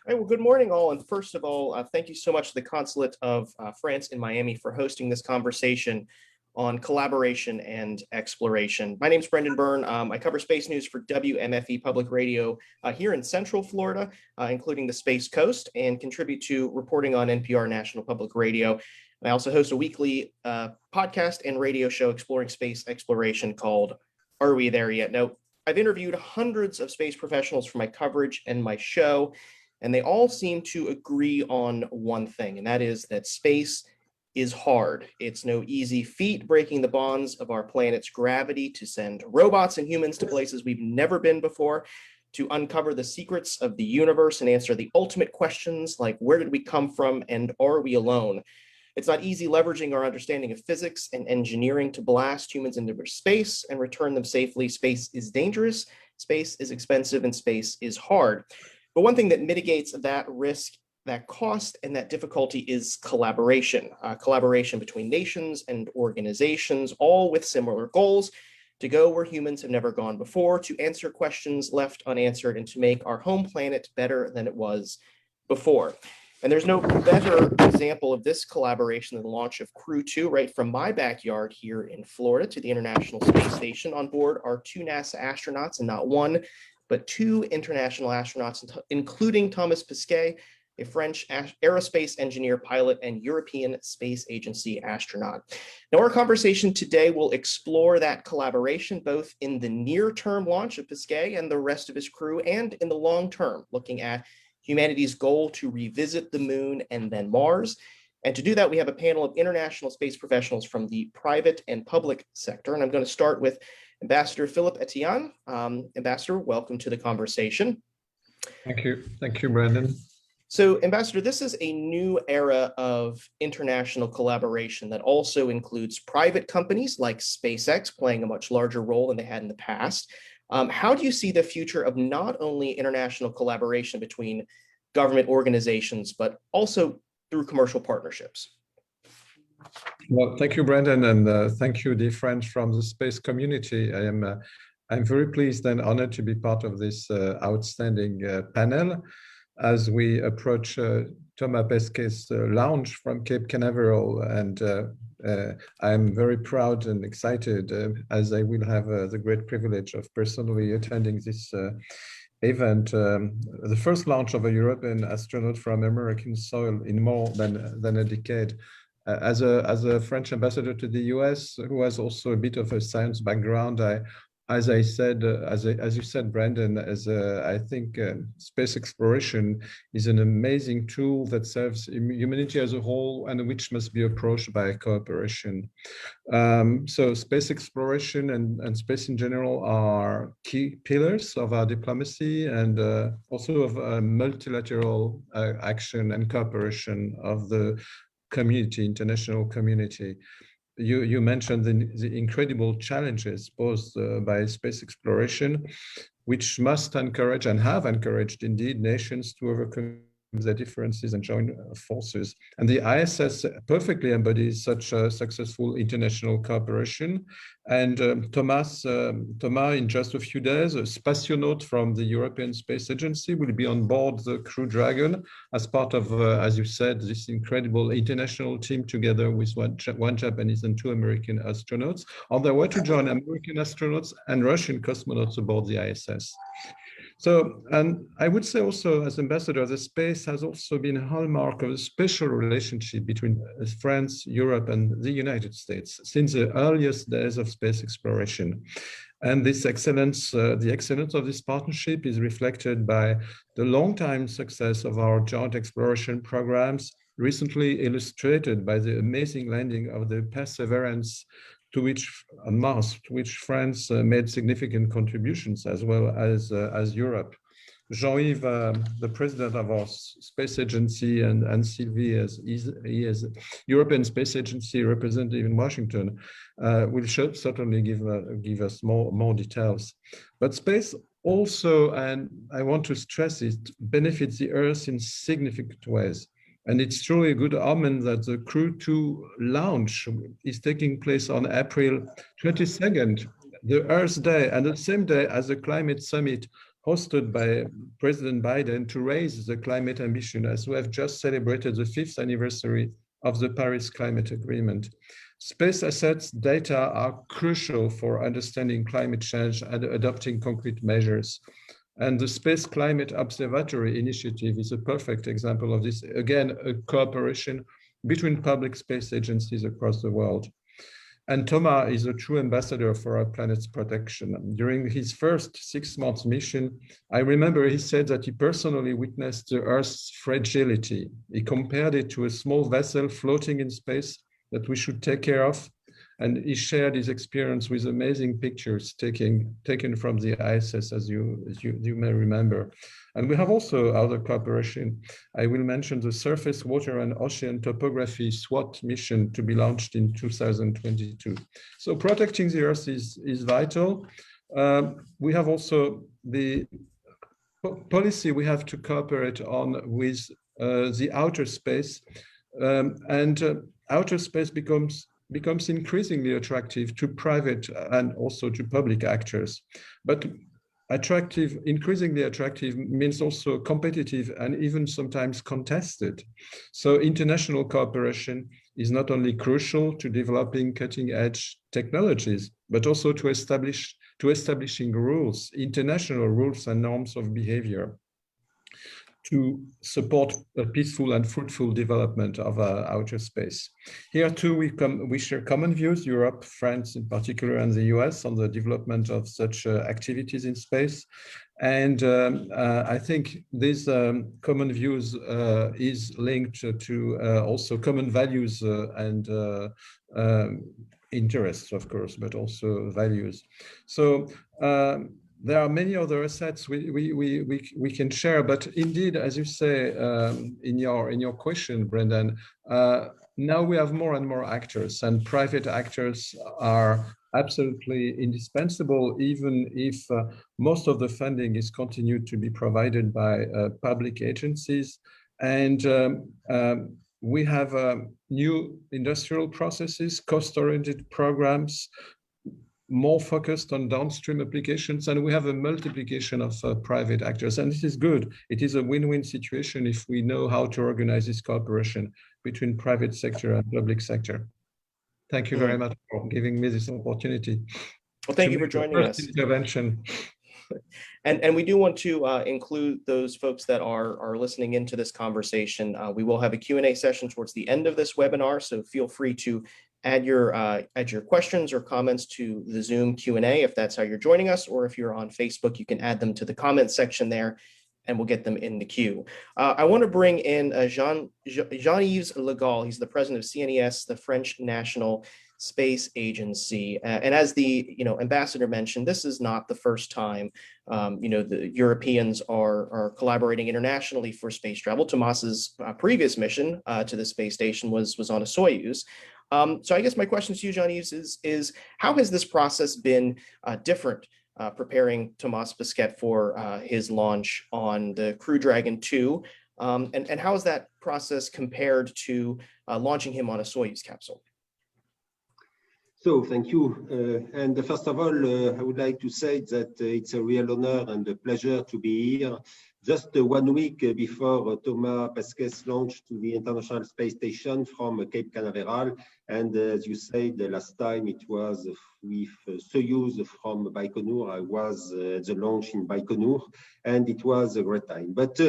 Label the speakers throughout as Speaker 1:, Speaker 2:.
Speaker 1: All right, well, good morning, all. And first of all, thank you so much to the Consulate of France in Miami for hosting this conversation on collaboration and exploration. My name is Brendan Byrne. I cover space news for WMFE Public Radio here in Central Florida, including the Space Coast, and contribute to reporting on NPR National Public Radio. I also host a weekly podcast and radio show exploring space exploration called Are We There Yet? Now, I've interviewed hundreds of space professionals for my coverage and my show, and they all seem to agree on one thing, and that is that space is hard. It's no easy feat breaking the bonds of our planet's gravity to send robots and humans to places we've never been before, to uncover the secrets of the universe and answer the ultimate questions like where did we come from and are we alone? It's not easy leveraging our understanding of physics and engineering to blast humans into space and return them safely. Space is dangerous, space is expensive, and space is hard. But one thing that mitigates that risk, that cost, and that difficulty is collaboration. Collaboration between nations and organizations, all with similar goals: to go where humans have never gone before, to answer questions left unanswered, and to make our home planet better than it was before. And there's no better example of this collaboration than the launch of Crew 2 right from my backyard here in Florida to the International Space Station. On board are two NASA astronauts, and not one, but two international astronauts, including Thomas Pesquet, a French aerospace engineer, pilot, and European Space Agency astronaut. Now, our conversation today will explore that collaboration, both in the near-term launch of Pesquet and the rest of his crew, and in the long term, looking at humanity's goal to revisit the moon and then Mars. And to do that, we have a panel of international space professionals from the private and public sector. And I'm going to start with Ambassador Philippe Etienne. Ambassador, welcome to the conversation.
Speaker 2: Thank you. Thank you, Brandon.
Speaker 1: So, Ambassador, this is a new era of international collaboration that also includes private companies like SpaceX playing a much larger role than they had in the past. How do you see the future of not only international collaboration between government organizations, but also through commercial partnerships?
Speaker 2: Well, thank you, Brandon, and thank you, dear friends from the space community. I'm very pleased and honored to be part of this outstanding panel as we approach Thomas Pesquet's launch from Cape Canaveral, and I'm very proud and excited as I will have the great privilege of personally attending this event, the first launch of a European astronaut from American soil in more than a decade. As a French ambassador to the US, who has also a bit of a science background, as you said, Brandon, I think space exploration is an amazing tool that serves humanity as a whole and which must be approached by cooperation. So space exploration and space in general are key pillars of our diplomacy and also of multilateral action and cooperation of the community, international community. You mentioned the incredible challenges posed by space exploration, which must encourage and have encouraged indeed nations to overcome their differences and join forces. And the ISS perfectly embodies such a successful international cooperation. And Thomas, in just a few days, a spationaut from the European Space Agency, will be on board the Crew Dragon as part of, as you said, this incredible international team together with one Japanese and two American astronauts on their way to join American astronauts and Russian cosmonauts aboard the ISS. So, and I would say also as ambassador, the space has also been a hallmark of a special relationship between France, Europe, and the United States since the earliest days of space exploration. And this excellence, the excellence of this partnership is reflected by the long-time success of our joint exploration programs, recently illustrated by the amazing landing of the Perseverance on Mars, to which France made significant contributions as well as Europe. Jean-Yves, the president of our space agency, and Sylvie, he is European Space Agency representative in Washington, will certainly give us more details. But space also, and I want to stress it, benefits the Earth in significant ways. And it's truly a good omen that the Crew 2 launch is taking place on April 22nd, the Earth Day, and the same day as the Climate Summit hosted by President Biden to raise the climate ambition, as we have just celebrated the 5th anniversary of the Paris Climate Agreement. Space assets data are crucial for understanding climate change and adopting concrete measures. And the Space Climate Observatory Initiative is a perfect example of this. Again, a cooperation between public space agencies across the world. And Thomas is a true ambassador for our planet's protection. During his first 6 months mission, I remember he said that he personally witnessed the Earth's fragility. He compared it to a small vessel floating in space that we should take care of. And he shared his experience with amazing pictures taken from the ISS, as you may remember. And we have also other cooperation. I will mention the Surface, Water and Ocean Topography SWOT mission to be launched in 2022. So protecting the Earth is vital. We have also the policy we have to cooperate on with the outer space. Outer space becomes increasingly attractive to private and also to public actors. But increasingly attractive means also competitive and even sometimes contested. So international cooperation is not only crucial to developing cutting-edge technologies, but also to establishing rules, international rules and norms of behavior to support a peaceful and fruitful development of outer space. Here too, we share common views, Europe, France in particular, and the US on the development of such activities in space. And I think these common views is linked to also common values and interests, of course, but also values. So there are many other assets we can share, but indeed, as you say in your question, Brendan, now we have more and more actors, and private actors are absolutely indispensable, even if most of the funding is continued to be provided by public agencies. And we have new industrial processes, cost-oriented programs, more focused on downstream applications, and we have a multiplication of private actors. And this is good. It is a win-win situation if we know how to organize this cooperation between private sector and public sector. Thank you very much for giving me this opportunity.
Speaker 1: Well, thank you for joining us.
Speaker 2: Intervention.
Speaker 1: And we do want to include those folks that are listening into this conversation. We will have a Q&A session towards the end of this webinar, so feel free to add your questions or comments to the Zoom Q&A if that's how you're joining us, or if you're on Facebook, you can add them to the comments section there, and we'll get them in the queue. I want to bring in Jean-Yves Le Gall. He's the president of CNES, the French National Space Agency. And as the ambassador mentioned, this is not the first time the Europeans are collaborating internationally for space travel. Thomas's previous mission to the space station was on a Soyuz. So I guess my question to you, Jean-Yves, is how has this process been different preparing Thomas Pesquet for his launch on the Crew Dragon 2? And how is that process compared to launching him on a Soyuz capsule?
Speaker 3: So thank you. And first of all, I would like to say that it's a real honor and a pleasure to be here. Just 1 week before Thomas Pesquet's launch to the International Space Station from Cape Canaveral. And as you said, the last time it was with Soyuz from Baikonur. I was at the launch in Baikonur, and it was a great time. But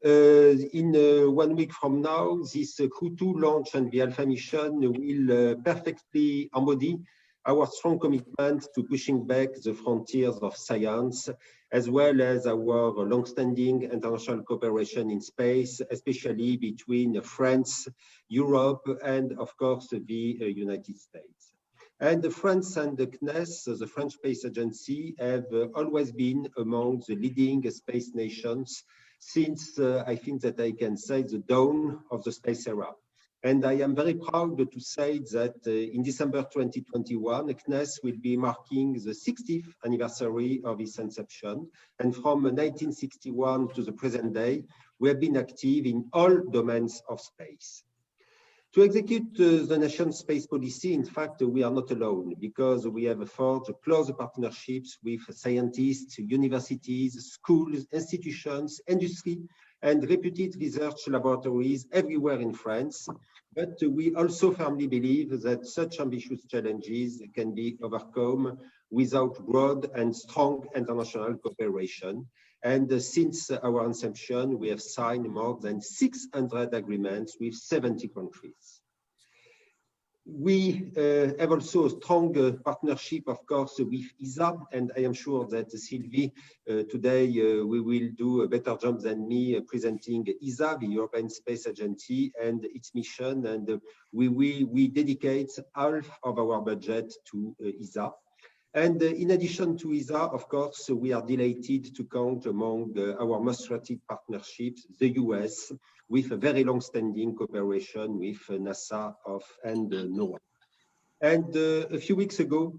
Speaker 3: in 1 week from now, this Crew 2 launch and the Alpha mission will perfectly embody our strong commitment to pushing back the frontiers of science, as well as our long-standing international cooperation in space, especially between France, Europe, and of course the United States. And France and the CNES, the French Space Agency, have always been among the leading space nations since I think that I can say the dawn of the space era. And I am very proud to say that in December 2021, CNES will be marking the 60th anniversary of its inception. And from 1961 to the present day, we have been active in all domains of space. To execute the nation's space policy, in fact, we are not alone because we have forged close partnerships with scientists, universities, schools, institutions, industry, and reputed research laboratories everywhere in France. But we also firmly believe that such ambitious challenges can be overcome without broad and strong international cooperation. And since our inception, we have signed more than 600 agreements with 70 countries. We have also a strong partnership, of course, with ESA, and I am sure that Sylvie, today we will do a better job than me presenting ESA, the European Space Agency, and its mission, and we dedicate half of our budget to ESA. And in addition to ESA, of course, we are delighted to count among our most strategic partnerships, the US, with a very long-standing cooperation with NASA and NOAA. And a few weeks ago,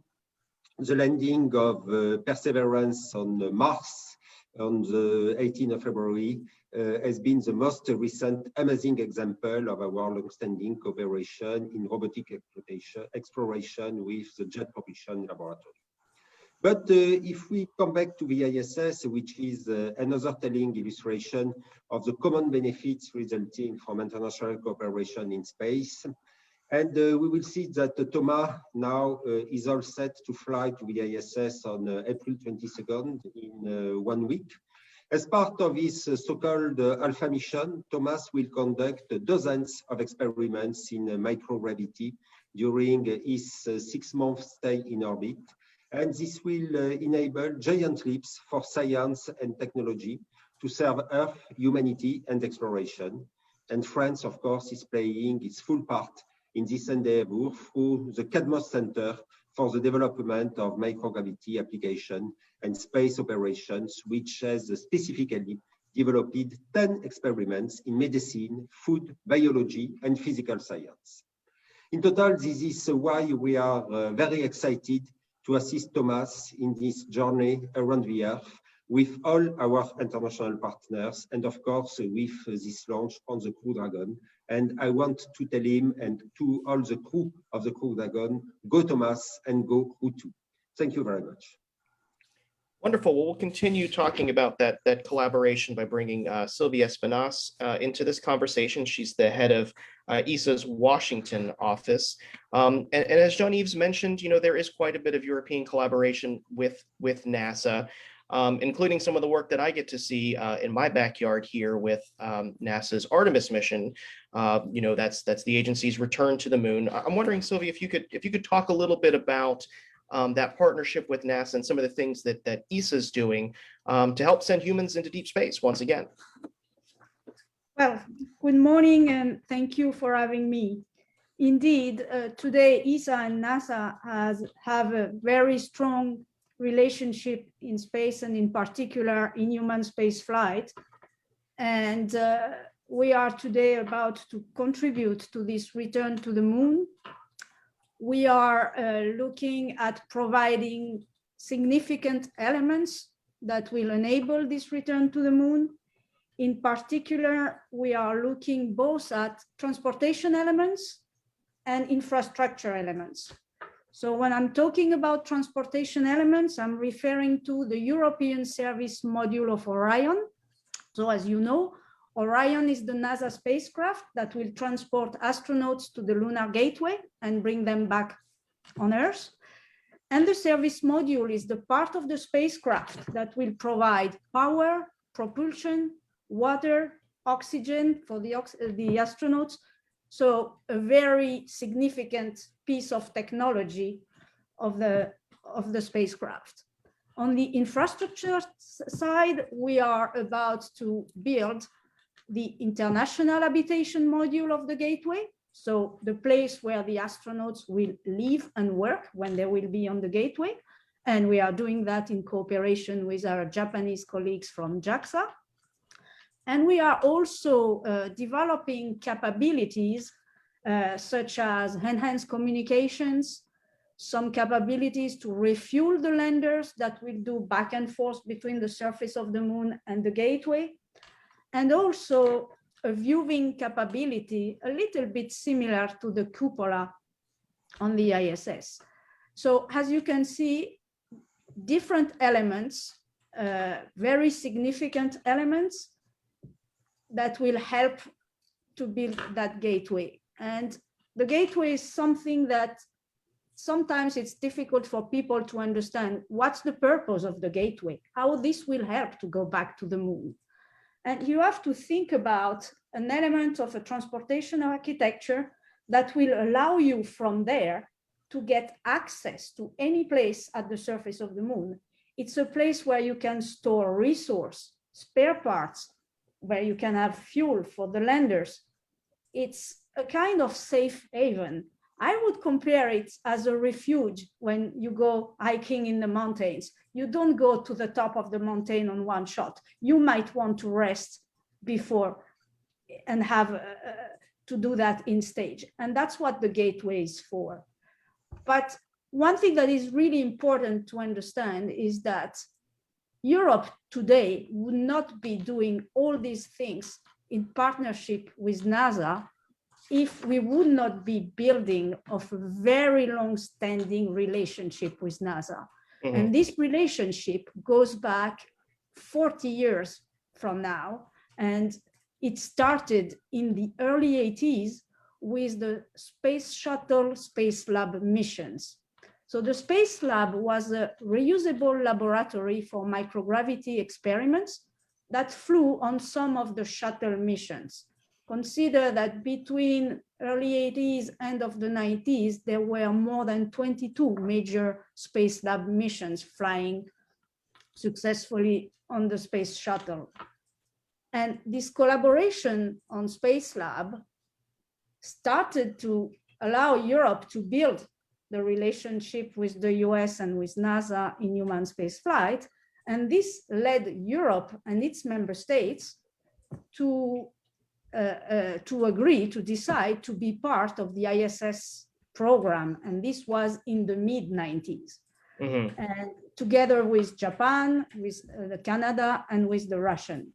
Speaker 3: the landing of Perseverance on Mars on the 18th of February has been the most recent amazing example of our long-standing cooperation in robotic exploration with the Jet Propulsion Laboratory. But if we come back to the ISS, which is another telling illustration of the common benefits resulting from international cooperation in space, and we will see that Thomas now is all set to fly to the ISS on April 22nd in 1 week. As part of his so-called Alpha mission, Thomas will conduct dozens of experiments in microgravity during his 6-month stay in orbit. And this will enable giant leaps for science and technology to serve Earth, humanity, and exploration. And France, of course, is playing its full part in this endeavor through the CNES Center for the Development of Microgravity Application and Space Operations, which has specifically developed 10 experiments in medicine, food, biology, and physical science. In total, this is why we are very excited to assist Thomas in this journey around the Earth with all our international partners, and of course with this launch on the Crew Dragon. And I want to tell him and to all the crew of the Crew Dragon, go Thomas and go Crew 2. Thank you very much.
Speaker 1: Wonderful. Well, we'll continue talking about that collaboration by bringing Sylvie Espinasse into this conversation. She's the head of ESA's Washington office. And as Jean-Yves mentioned, there is quite a bit of European collaboration with NASA, including some of the work that I get to see in my backyard here with NASA's Artemis mission. That's the agency's return to the moon. I'm wondering, Sylvie, if you could talk a little bit about that partnership with NASA and some of the things that ESA is doing to help send humans into deep space once again.
Speaker 4: Well, good morning and thank you for having me. Indeed, today ESA and NASA have a very strong relationship in space and in particular in human space flight. And we are today about to contribute to this return to the moon. We are looking at providing significant elements that will enable this return to the moon. In particular, we are looking both at transportation elements and infrastructure elements. So when I'm talking about transportation elements, I'm referring to the European Service Module of Orion. So as you know, Orion is the NASA spacecraft that will transport astronauts to the Lunar Gateway and bring them back on Earth. And the service module is the part of the spacecraft that will provide power, propulsion, water, oxygen for the astronauts. So a very significant piece of technology of the spacecraft. On the infrastructure side, we are about to build the International Habitation Module of the Gateway. So the place where the astronauts will live and work when they will be on the Gateway. And we are doing that in cooperation with our Japanese colleagues from JAXA. And we are also developing capabilities such as enhanced communications, some capabilities to refuel the landers that will do back and forth between the surface of the moon and the Gateway, and also a viewing capability a little bit similar to the cupola on the ISS. So as you can see, different elements, very significant elements that will help to build that gateway. And the gateway is something that sometimes it's difficult for people to understand what's the purpose of the gateway, how this will help to go back to the moon. And you have to think about an element of a transportation architecture that will allow you from there to get access to any place at the surface of the moon. It's a place where you can store resource, spare parts, where you can have fuel for the landers. It's a kind of safe haven. I would compare it as a refuge when you go hiking in the mountains. You don't go to the top of the mountain on one shot. You might want to rest before and have to do that in stage. And that's what the gateway is for. But one thing that is really important to understand is that Europe today would not be doing all these things in partnership with NASA if we would not be building a very long-standing relationship with NASA. Mm-hmm. And this relationship goes back 40 years from now. And it started in the early 80s with the Space Shuttle Space Lab missions. So the Space Lab was a reusable laboratory for microgravity experiments that flew on some of the shuttle missions. Consider that between early 80s, end of the 90s, there were more than 22 major Space Lab missions flying successfully on the Space Shuttle. And this collaboration on Space Lab started to allow Europe to build the relationship with the US and with NASA in human spaceflight. And this led Europe and its member states to agree, to decide to be part of the ISS program. And this was in the mid-90s. Mm-hmm. And together with Japan, with Canada, and with the Russian.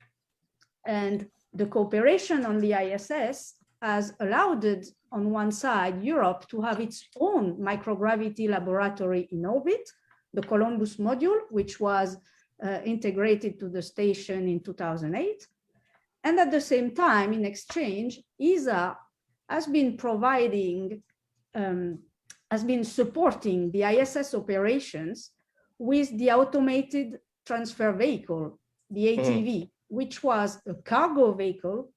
Speaker 4: And the cooperation on the ISS has allowed it, on one side, Europe to have its own microgravity laboratory in orbit, the Columbus module, which was integrated to the station in 2008. And at the same time, in exchange, ESA has been providing, has been supporting the ISS operations with the automated transfer vehicle, the ATV, which was a cargo vehicle,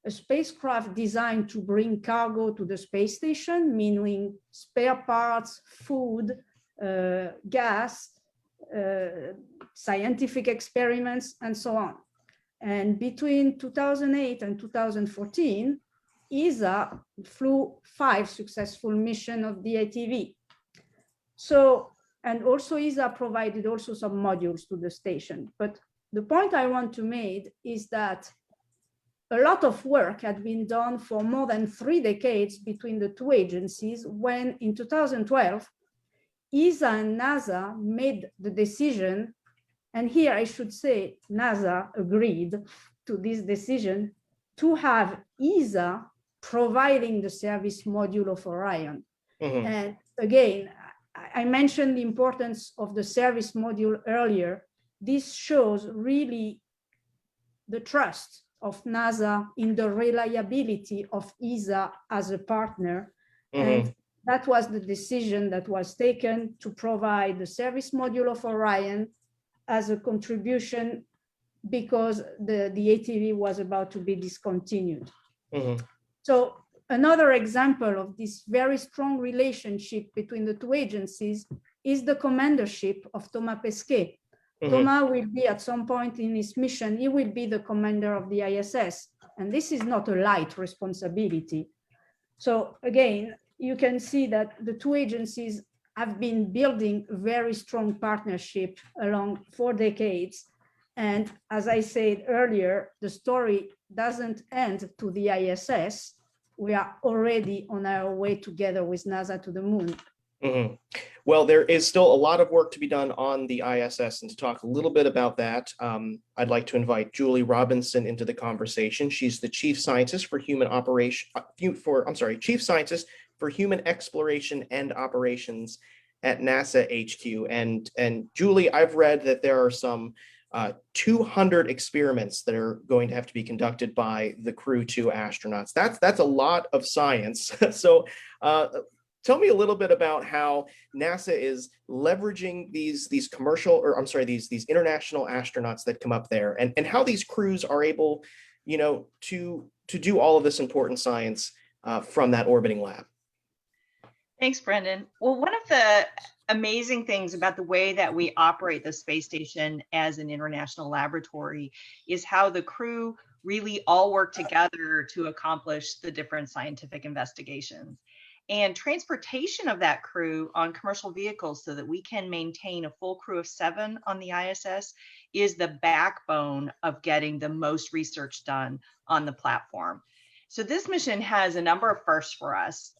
Speaker 4: a spacecraft designed to bring cargo to the space station, meaning spare parts, food, gas, scientific experiments, and so on. And between 2008 and 2014, ESA flew 5 successful missions of the ATV. So, and also ESA provided also some modules to the station. But the point I want to make is that a lot of work had been done for more than 3 decades between the two agencies when in 2012, ESA and NASA made the decision, and here I should say NASA agreed to this decision, to have ESA providing the service module of Orion. Mm-hmm. And again, I mentioned the importance of the service module earlier. This shows really the trust of NASA in the reliability of ESA as a partner. Mm-hmm. And that was the decision that was taken to provide the service module of Orion as a contribution because the ATV was about to be discontinued. Mm-hmm. So another example of this very strong relationship between the two agencies is the commandership of Thomas Pesquet. Mm-hmm. Thomas will be at some point in his mission, he will be the commander of the ISS. And this is not a light responsibility. So again, you can see that the two agencies have been building a very strong partnership along 4 decades. And as I said earlier, the story doesn't end to the ISS. We are already on our way together with NASA to the moon.
Speaker 1: Mhm. Well, there is still a lot of work to be done on the ISS, and to talk a little bit about that, I'd like to invite Julie Robinson into the conversation. She's the Chief Scientist for Human Operation, Chief Scientist for Human Exploration and Operations at NASA HQ. And Julie, I've read that there are some 200 experiments that are going to have to be conducted by the Crew 2 astronauts. That's a lot of science. So tell me a little bit about how NASA is leveraging these international astronauts that come up there, and how these crews are able, to do all of this important science from that orbiting lab.
Speaker 5: Thanks, Brendan. Well, one of the amazing things about the way that we operate the space station as an international laboratory is how the crew really all work together to accomplish the different scientific investigations. And transportation of that crew on commercial vehicles so that we can maintain a full crew of 7 on the ISS is the backbone of getting the most research done on the platform. So this mission has a number of firsts for us.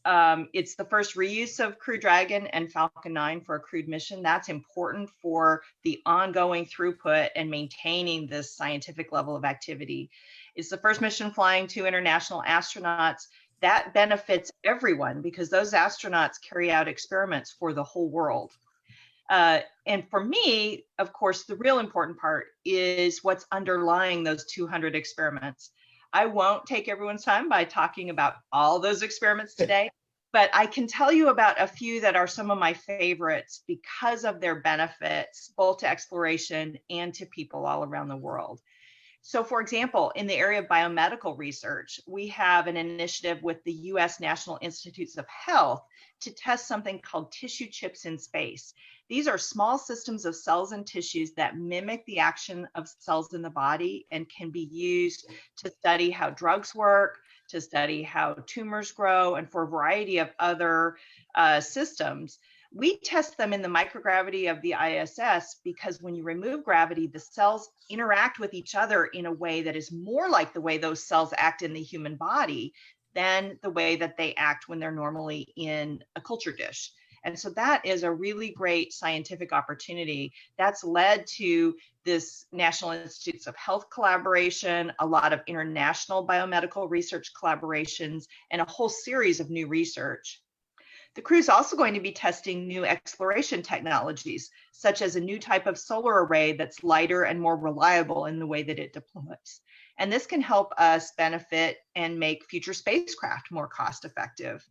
Speaker 5: It's the first reuse of Crew Dragon and Falcon 9 for a crewed mission. That's important for the ongoing throughput and maintaining this scientific level of activity. It's the first mission flying 2 international astronauts. That benefits everyone because those astronauts carry out experiments for the whole world. And for me, of course, the real important part is what's underlying those 200 experiments. I won't take everyone's time by talking about all those experiments today, but I can tell you about a few that are some of my favorites because of their benefits, both to exploration and to people all around the world. So for example, in the area of biomedical research, we have an initiative with the US National Institutes of Health to test something called tissue chips in space. These are small systems of cells and tissues that mimic the action of cells in the body and can be used to study how drugs work, to study how tumors grow, and for a variety of other systems. We test them in the microgravity of the ISS because when you remove gravity, the cells interact with each other in a way that is more like the way those cells act in the human body than the way that they act when they're normally in a culture dish. And so that is a really great scientific opportunity that's led to this National Institutes of Health collaboration, a lot of international biomedical research collaborations, and a whole series of new research. The crew is also going to be testing new exploration technologies, such as a new type of solar array that's lighter and more reliable in the way that it deploys. And this can help us benefit and make future spacecraft more cost effective.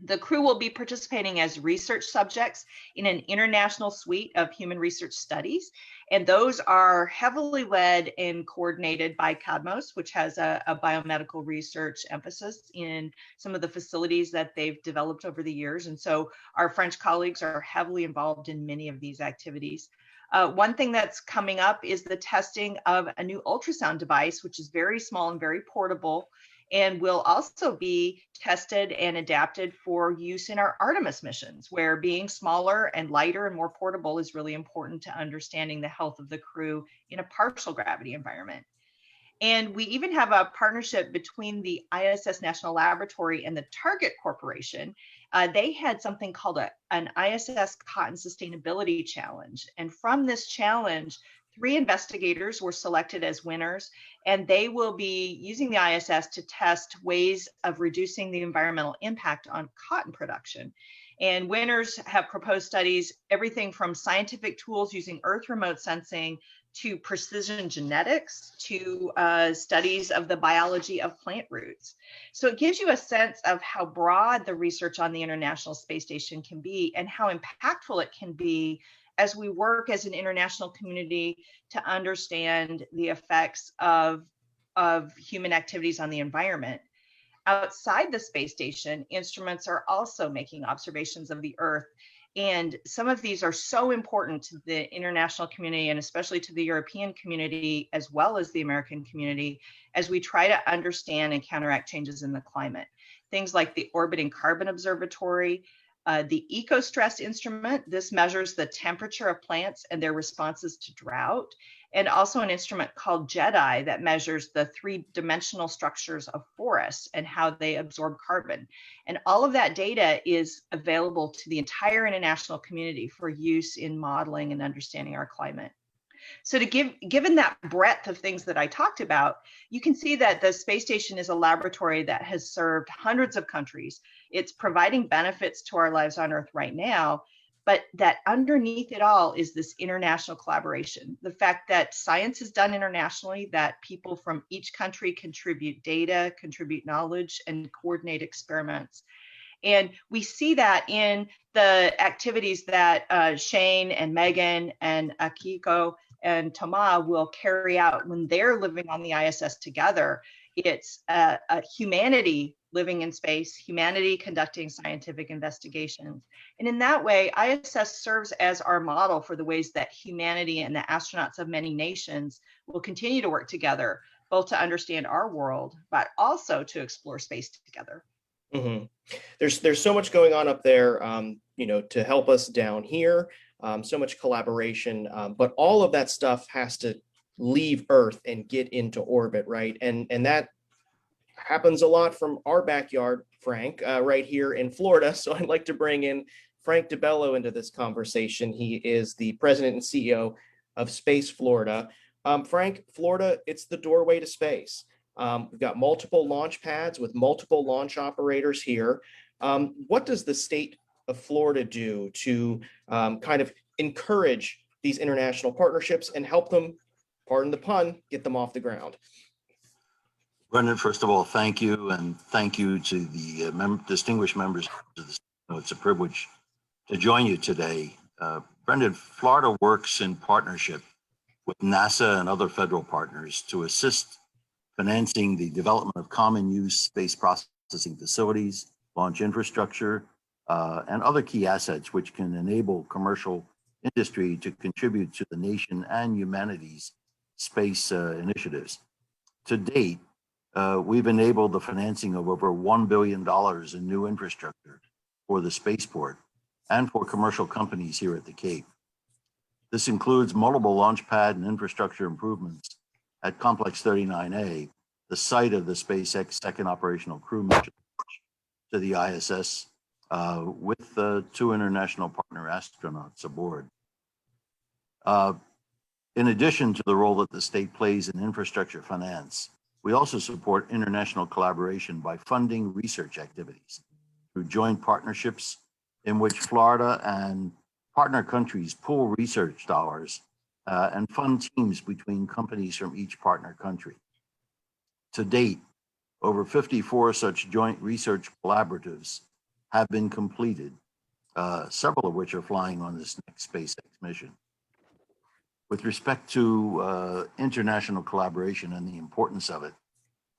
Speaker 5: The crew will be participating as research subjects in an international suite of human research studies, and those are heavily led and coordinated by CADMOS, which has a biomedical research emphasis in some of the facilities that they've developed over the years. And so our French colleagues are heavily involved in many of these activities. One thing that's coming up is the testing of a new ultrasound device, which is very small and very portable, and will also be tested and adapted for use in our Artemis missions, where being smaller and lighter and more portable is really important to understanding the health of the crew in a partial gravity environment. And we even have a partnership between the ISS National Laboratory and the Target Corporation. They had something called an ISS Cotton Sustainability Challenge. And from this challenge, 3 investigators were selected as winners, and they will be using the ISS to test ways of reducing the environmental impact on cotton production. And winners have proposed studies, everything from scientific tools using Earth remote sensing to precision genetics to studies of the biology of plant roots. So it gives you a sense of how broad the research on the International Space Station can be and how impactful it can be as we work as an international community to understand the effects of human activities on the environment. Outside the space station, instruments are also making observations of the Earth. And some of these are so important to the international community and especially to the European community, as well as the American community, as we try to understand and counteract changes in the climate. Things like the Orbiting Carbon Observatory, the eco-stress instrument. This measures the temperature of plants and their responses to drought, and also an instrument called JEDI that measures the three-dimensional structures of forests and how they absorb carbon. And all of that data is available to the entire international community for use in modeling and understanding our climate. So given that breadth of things that I talked about, you can see that the space station is a laboratory that has served hundreds of countries. It's providing benefits to our lives on Earth right now, but that underneath it all is this international collaboration. The fact that science is done internationally, that people from each country contribute data, contribute knowledge, and coordinate experiments. And we see that in the activities that Shane and Megan and Akiko and Thomas will carry out when they're living on the ISS together. It's a humanity living in space, humanity conducting scientific investigations. And in that way, ISS serves as our model for the ways that humanity and the astronauts of many nations will continue to work together, both to understand our world, but also to explore space together.
Speaker 1: Mm-hmm. There's so much going on up there, to help us down here. So much collaboration, but all of that stuff has to leave Earth and get into orbit, right? And that happens a lot from our backyard, Frank, right here in Florida. So I'd like to bring in Frank DiBello into this conversation. He is the president and CEO of Space Florida. Frank, Florida, it's the doorway to space. We've got multiple launch pads with multiple launch operators here. What does the state of Florida do to kind of encourage these international partnerships and help them, pardon the pun, get them off the ground?
Speaker 6: Brendan, first of all, thank you, and thank you to the distinguished members of this. It's a privilege to join you today. Brendan, Florida works in partnership with NASA and other federal partners to assist financing the development of common use space processing facilities, launch infrastructure, and other key assets which can enable commercial industry to contribute to the nation and humanity's space initiatives. To date, we've enabled the financing of over $1 billion in new infrastructure for the spaceport and for commercial companies here at the Cape. This includes multiple launch pad and infrastructure improvements at Complex 39A, the site of the SpaceX second operational crew mission to the ISS, with two international partner astronauts aboard. In addition to the role that the state plays in infrastructure finance, we also support international collaboration by funding research activities through joint partnerships in which Florida and partner countries pool research dollars and fund teams between companies from each partner country. To date, over 54 such joint research collaboratives have been completed, several of which are flying on this next SpaceX mission. With respect to international collaboration and the importance of it,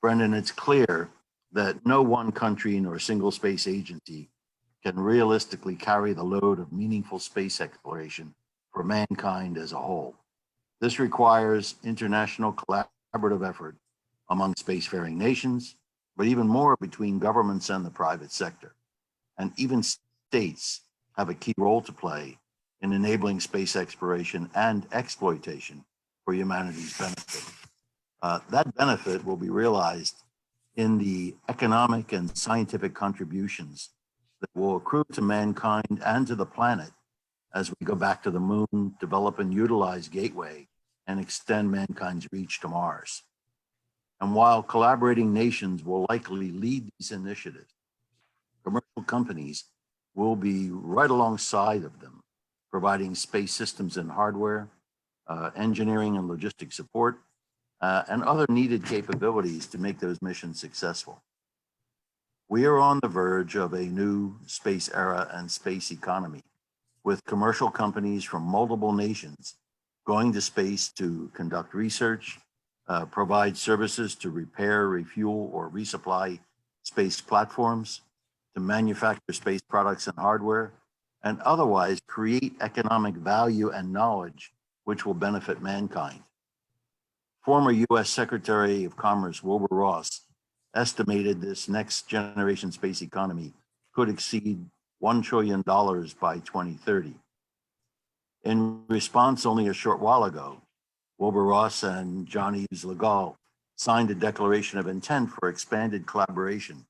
Speaker 6: Brendan, it's clear that no one country nor single space agency can realistically carry the load of meaningful space exploration for mankind as a whole. This requires international collaborative effort among spacefaring nations, but even more between governments and the private sector. And even states have a key role to play in enabling space exploration and exploitation for humanity's benefit. That benefit will be realized in the economic and scientific contributions that will accrue to mankind and to the planet as we go back to the moon, develop and utilize Gateway, and extend mankind's reach to Mars. And while collaborating nations will likely lead these initiatives, commercial companies will be right alongside of them, providing space systems and hardware, engineering and logistic support, and other needed capabilities to make those missions successful. We are on the verge of a new space era and space economy, with commercial companies from multiple nations going to space to conduct research, provide services to repair, refuel, or resupply space platforms, to manufacture space products and hardware, and otherwise create economic value and knowledge which will benefit mankind. Former US Secretary of Commerce Wilbur Ross estimated this next generation space economy could exceed $1 trillion by 2030. In response, only a short while ago, Wilbur Ross and Jean-Yves Le Gall signed a declaration of intent for expanded collaboration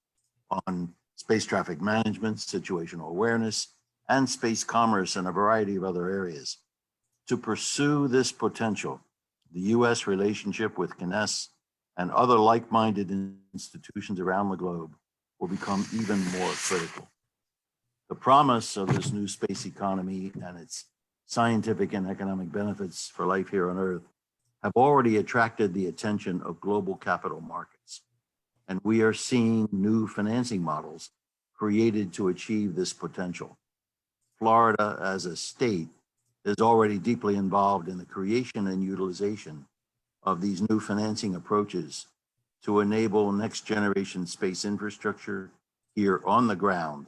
Speaker 6: on space traffic management, situational awareness, and space commerce and a variety of other areas. To pursue this potential, the U.S. relationship with CNES and other like-minded institutions around the globe will become even more critical. The promise of this new space economy and its scientific and economic benefits for life here on Earth have already attracted the attention of global capital markets. And we are seeing new financing models created to achieve this potential. Florida, as a state, is already deeply involved in the creation and utilization of these new financing approaches to enable next generation space infrastructure here on the ground,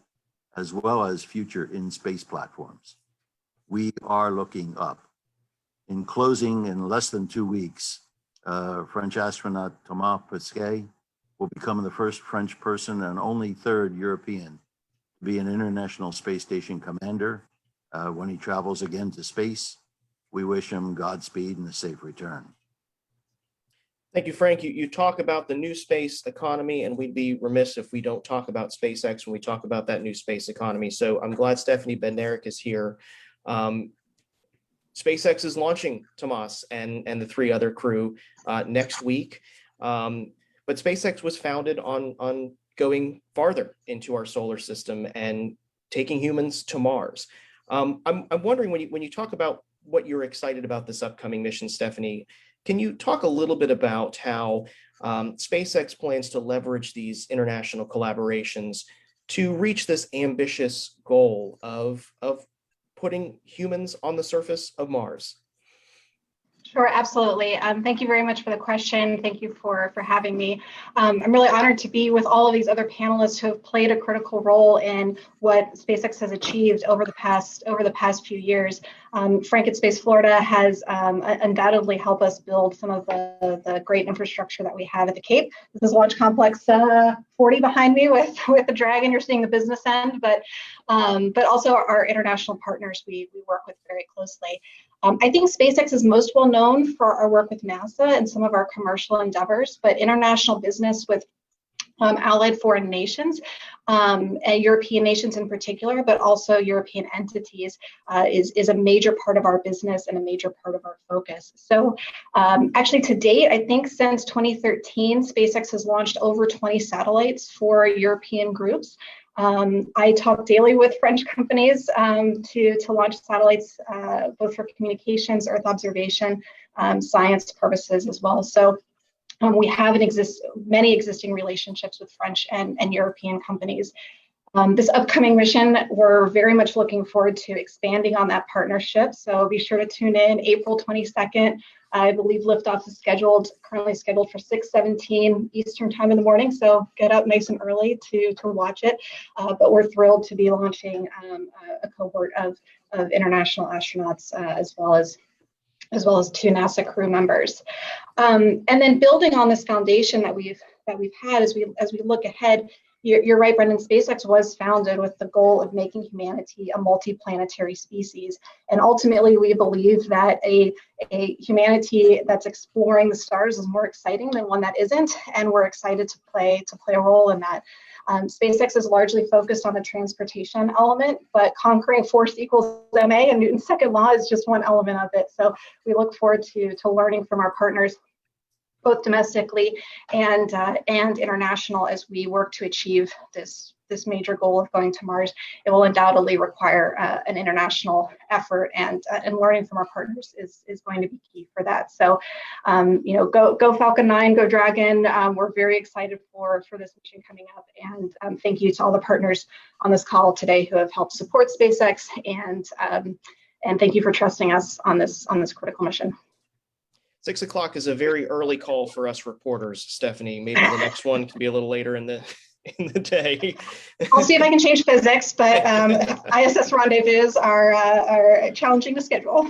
Speaker 6: as well as future in-space platforms. We are looking up. In closing, in less than 2 weeks, French astronaut Thomas Pesquet will become the first French person and only third European to be an International Space Station commander when he travels again to space. We wish him Godspeed and a safe return.
Speaker 1: Thank you, Frank. You talk about the new space economy, and we'd be remiss if we don't talk about SpaceX when we talk about that new space economy. So I'm glad Stephanie Bednarek is here. SpaceX is launching Tomas and the 3 other crew next week. But SpaceX was founded on going farther into our solar system and taking humans to Mars. I'm wondering, when you talk about what you're excited about this upcoming mission, Stephanie, can you talk a little bit about how SpaceX plans to leverage these international collaborations to reach this ambitious goal of putting humans on the surface of Mars?
Speaker 7: Sure, absolutely. Thank you very much for the question. Thank you for having me. I'm really honored to be with all of these other panelists who have played a critical role in what SpaceX has achieved over the past few years. Frank at Space Florida has undoubtedly helped us build some of the great infrastructure that we have at the Cape. This is Launch Complex 40 behind me with the Dragon. You're seeing the business end, but also our international partners we work with very closely. I think SpaceX is most well known for our work with NASA and some of our commercial endeavors, but international business with allied foreign nations, and European nations in particular, but also European entities is a major part of our business and a major part of our focus. So actually to date, I think since 2013, SpaceX has launched over 20 satellites for European groups. I talk daily with French companies to launch satellites, both for communications, Earth observation, science purposes as well. So we have many existing relationships with French and European companies. This upcoming mission, we're very much looking forward to expanding on that partnership. So be sure to tune in April 22nd. I believe liftoff is currently scheduled for 6:17 Eastern time in the morning. So get up nice and early to watch it. But we're thrilled to be launching a cohort of international astronauts as well as 2 NASA crew members. And then building on this foundation that we've had as we look ahead. You're right, Brendan. SpaceX was founded with the goal of making humanity a multiplanetary species. And ultimately, we believe that a humanity that's exploring the stars is more exciting than one that isn't. And we're excited to play a role in that. SpaceX is largely focused on the transportation element, but conquering force equals ma, and Newton's second law is just one element of it. So we look forward to learning from our partners, both domestically and international, as we work to achieve this major goal of going to Mars. It will undoubtedly require an international effort, and learning from our partners is going to be key for that. So, go Falcon 9, go Dragon. We're very excited for this mission coming up, and thank you to all the partners on this call today who have helped support SpaceX, and thank you for trusting us on this critical mission.
Speaker 1: 6 o'clock is a very early call for us reporters, Stephanie. Maybe the next one can be a little later in the day.
Speaker 7: I'll see if I can change physics, but ISS rendezvous are challenging to schedule.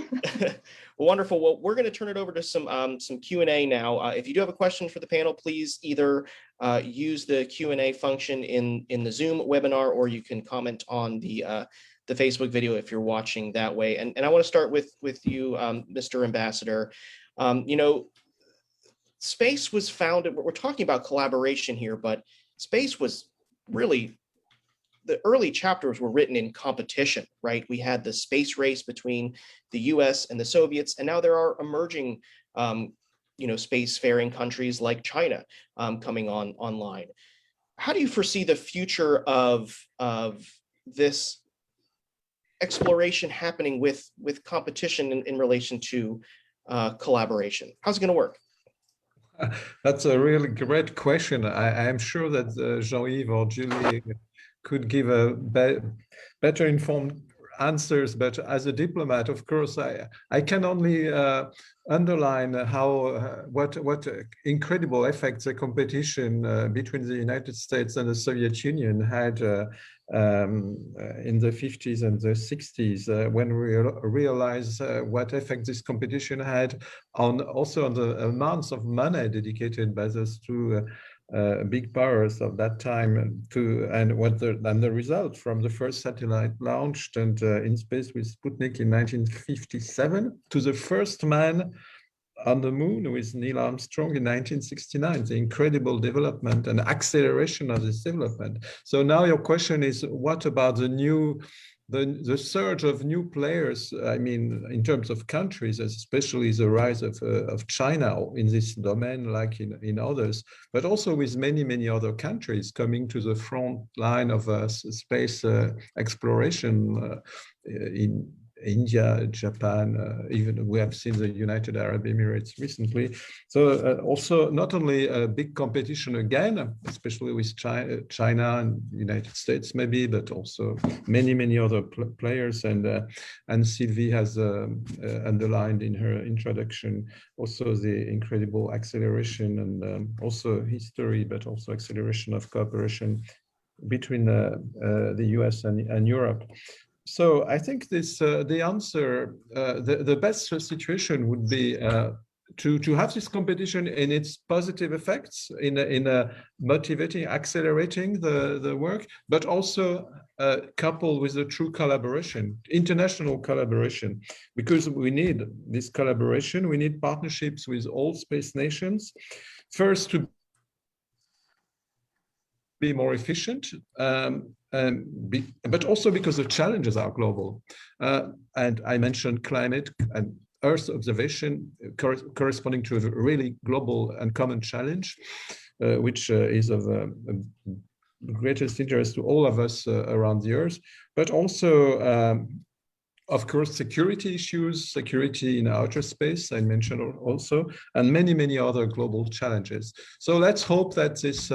Speaker 1: Well, wonderful. Well, we're going to turn it over to some Q&A now. If you do have a question for the panel, please either use the Q&A function in the Zoom webinar, or you can comment on the Facebook video if you're watching that way. And I want to start with you, Mr. Ambassador. You know, space was founded, we're talking about collaboration here, but space was really, the early chapters were written in competition, right? We had the space race between the US and the Soviets, and now there are emerging, you know, spacefaring countries like China coming online. How do you foresee the future of this exploration happening with competition in relation to collaboration? How's it going to work?
Speaker 2: That's a really great question. I am sure that Jean-Yves or Julie could give a better informed answers, but as a diplomat, of course, I can only underline how what incredible effects the competition between the United States and the Soviet Union had in the 50s and the 60s, when we realize what effect this competition had also on the amounts of money dedicated by those two big powers of that time and the result from the first satellite launched and in space with Sputnik in 1957 to the first man on the moon with Neil Armstrong in 1969, the incredible development and acceleration of this development. So now your question is, what about the surge of new players? I mean, in terms of countries, especially the rise of China in this domain, like in others, but also with many other countries coming to the front line of space exploration in India, Japan, even we have seen the United Arab Emirates recently. So also not only a big competition again, especially with China and United States maybe, but also many other players. And Sylvie has underlined in her introduction also the incredible acceleration and also history, but also acceleration of cooperation between the US and Europe. So I think this the answer, the best situation would be to have this competition in its positive effects, in motivating, accelerating the work, but also coupled with a true collaboration, international collaboration, because we need this collaboration. We need partnerships with all space nations, first to be more efficient, but also because the challenges are global. And I mentioned climate and Earth observation corresponding to a really global and common challenge, which is of greatest interest to all of us around the Earth, but also of course, security issues, security in outer space, I mentioned also, and many other global challenges. So let's hope that this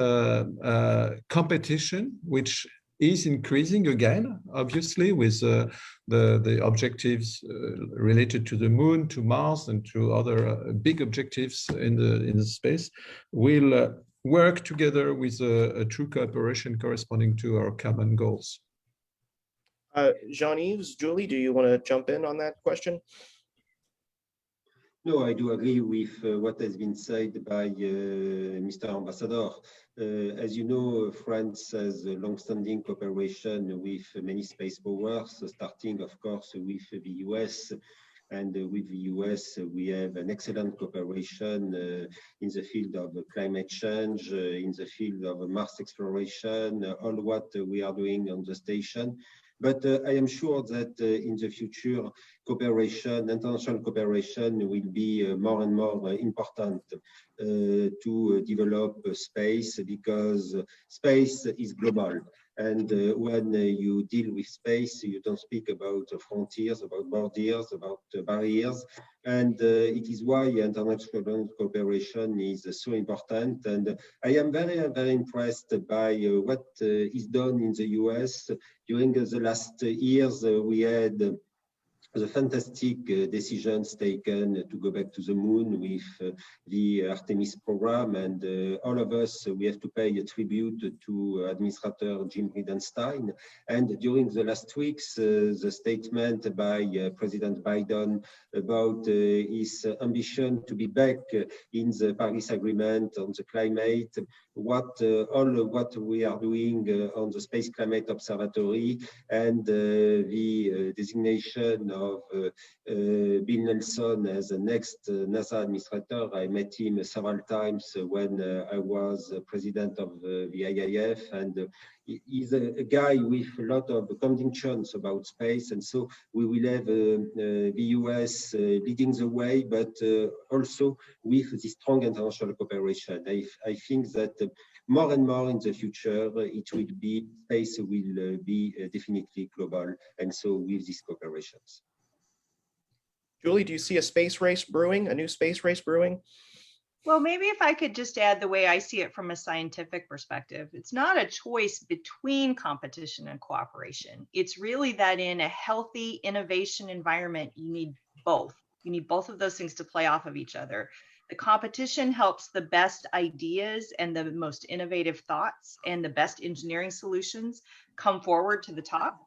Speaker 2: competition, which is increasing again, obviously, with the objectives related to the moon, to Mars, and to other big objectives in the space, will work together with a true cooperation corresponding to our common goals.
Speaker 1: Jean-Yves, Julie, do you want to jump in on that question?
Speaker 3: No, I do agree with what has been said by Mr. Ambassador. As you know, France has a long-standing cooperation with many space powers, starting, of course, with the US. And with the US, we have an excellent cooperation in the field of climate change, in the field of Mars exploration, all what we are doing on the station. But I am sure that in the future, cooperation, international cooperation will be more and more important to develop space, because space is global. And when you deal with space, you don't speak about frontiers, about borders, about barriers. And it is why international cooperation is so important. And I am very impressed by what is done in the US. During the last years, we had the fantastic decisions taken to go back to the moon with the Artemis program, and all of us, we have to pay a tribute to Administrator Jim Bridenstine. And during the last weeks, the statement by President Biden about his ambition to be back in the Paris Agreement on the climate, all what we are doing on the Space Climate Observatory, and the designation of Bill Nelson as the next NASA administrator. I met him several times when I was president of the IIF, and he's a guy with a lot of convictions about space, and so we will have the US leading the way, but also with the strong international cooperation. I think that more and more in the future, it will be, space will be definitely global, and so with these cooperations.
Speaker 1: Julie, do you see a space race brewing, a new space race brewing?
Speaker 5: Well, maybe if I could just add the way I see it from a scientific perspective, it's not a choice between competition and cooperation. It's really that in a healthy innovation environment, you need both. You need both of those things to play off of each other. The competition helps the best ideas and the most innovative thoughts and the best engineering solutions come forward to the top.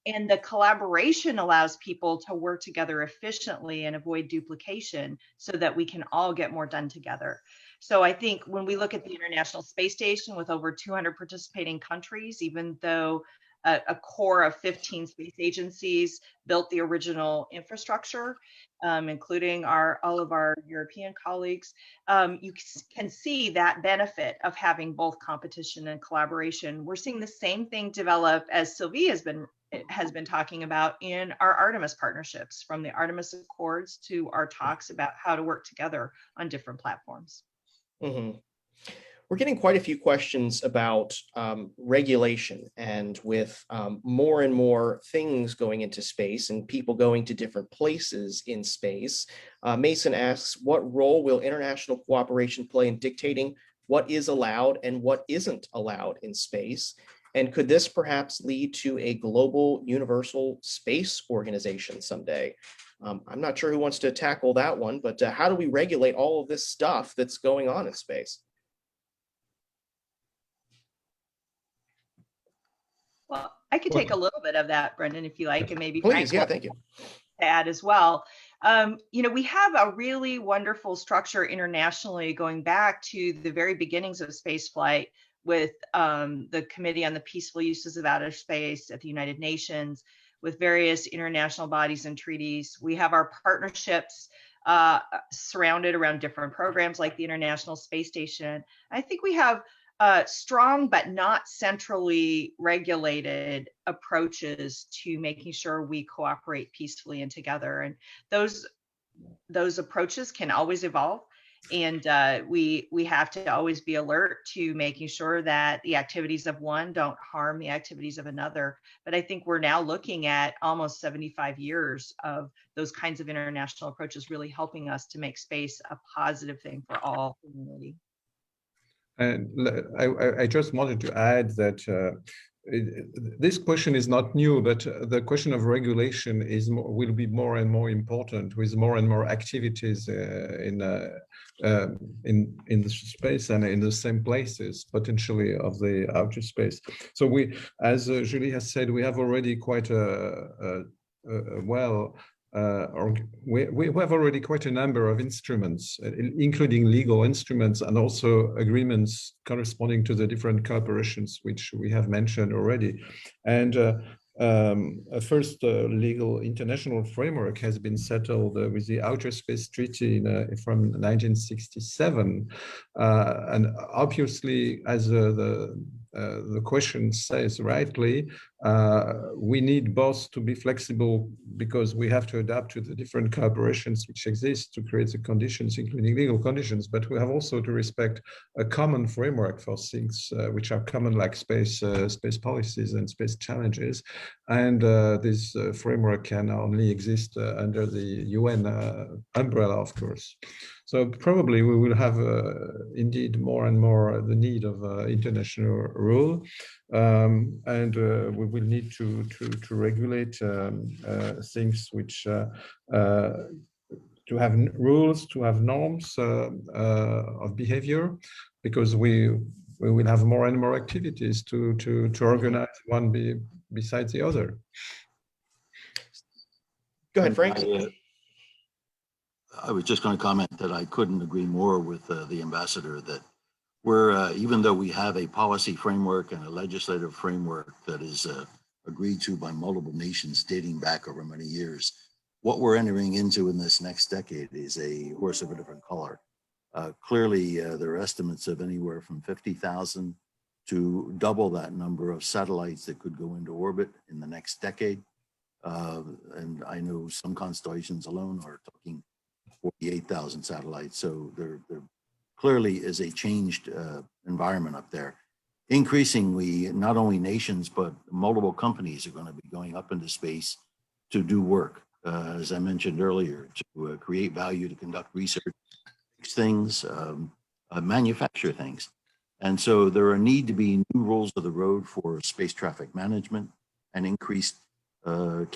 Speaker 5: And the collaboration allows people to work together efficiently and avoid duplication so that we can all get more done together. So I think when we look at the International Space Station with over 200 participating countries, even though a core of 15 space agencies built the original infrastructure, including all of our European colleagues, you can see that benefit of having both competition and collaboration. We're seeing the same thing develop, as Sylvie has been talking about, in our Artemis partnerships, from the Artemis Accords to our talks about how to work together on different platforms.
Speaker 1: Mm-hmm. We're getting quite a few questions about regulation, and with more and more things going into space and people going to different places in space. Mason asks, what role will international cooperation play in dictating what is allowed and what isn't allowed in space? And could this perhaps lead to a global universal space organization someday? I'm not sure who wants to tackle that one, but how do we regulate all of this stuff that's going on in space?
Speaker 5: Well, I could take a little bit of that, Brendan, if you like, and maybe
Speaker 1: please, yeah, thank you.
Speaker 5: To add as well. We have a really wonderful structure internationally going back to the very beginnings of spaceflight with the Committee on the Peaceful Uses of Outer Space at the United Nations, with various international bodies and treaties. We have our partnerships surrounded around different programs like the International Space Station. I think we have strong but not centrally regulated approaches to making sure we cooperate peacefully and together. And those approaches can always evolve. And we have to always be alert to making sure that the activities of one don't harm the activities of another. But I think we're now looking at almost 75 years of those kinds of international approaches really helping us to make space a positive thing for all humanity.
Speaker 2: And I just wanted to add that this question is not new, but the question of regulation will be more and more important with more and more activities in the space and in the same places, potentially, of the outer space. So we, as Julie has said, we have already quite we have already quite a number of instruments, including legal instruments and also agreements corresponding to the different cooperations which we have mentioned already. And a first legal international framework has been settled with the Outer Space Treaty from 1967. And obviously, as the question says rightly, we need both to be flexible because we have to adapt to the different cooperations which exist to create the conditions, including legal conditions, but we have also to respect a common framework for things which are common, like space policies and space challenges. And this framework can only exist under the UN umbrella, of course. So probably we will have indeed more and more the need of international rule, and we will need to regulate things which to have rules, to have norms of behavior, because we will have more and more activities to organize one besides the other.
Speaker 1: Go ahead, Frank.
Speaker 6: I was just going to comment that I couldn't agree more with the ambassador that we're, even though we have a policy framework and a legislative framework that is agreed to by multiple nations dating back over many years, what we're entering into in this next decade is a horse of a different color. Clearly, there are estimates of anywhere from 50,000 to double that number of satellites that could go into orbit in the next decade. And I know some constellations alone are talking 48,000 satellites. So there clearly is a changed environment up there. Increasingly, not only nations, but multiple companies are going to be going up into space to do work, as I mentioned earlier, to create value, to conduct research, fix things, manufacture things. And so there need to be new rules of the road for space traffic management and increased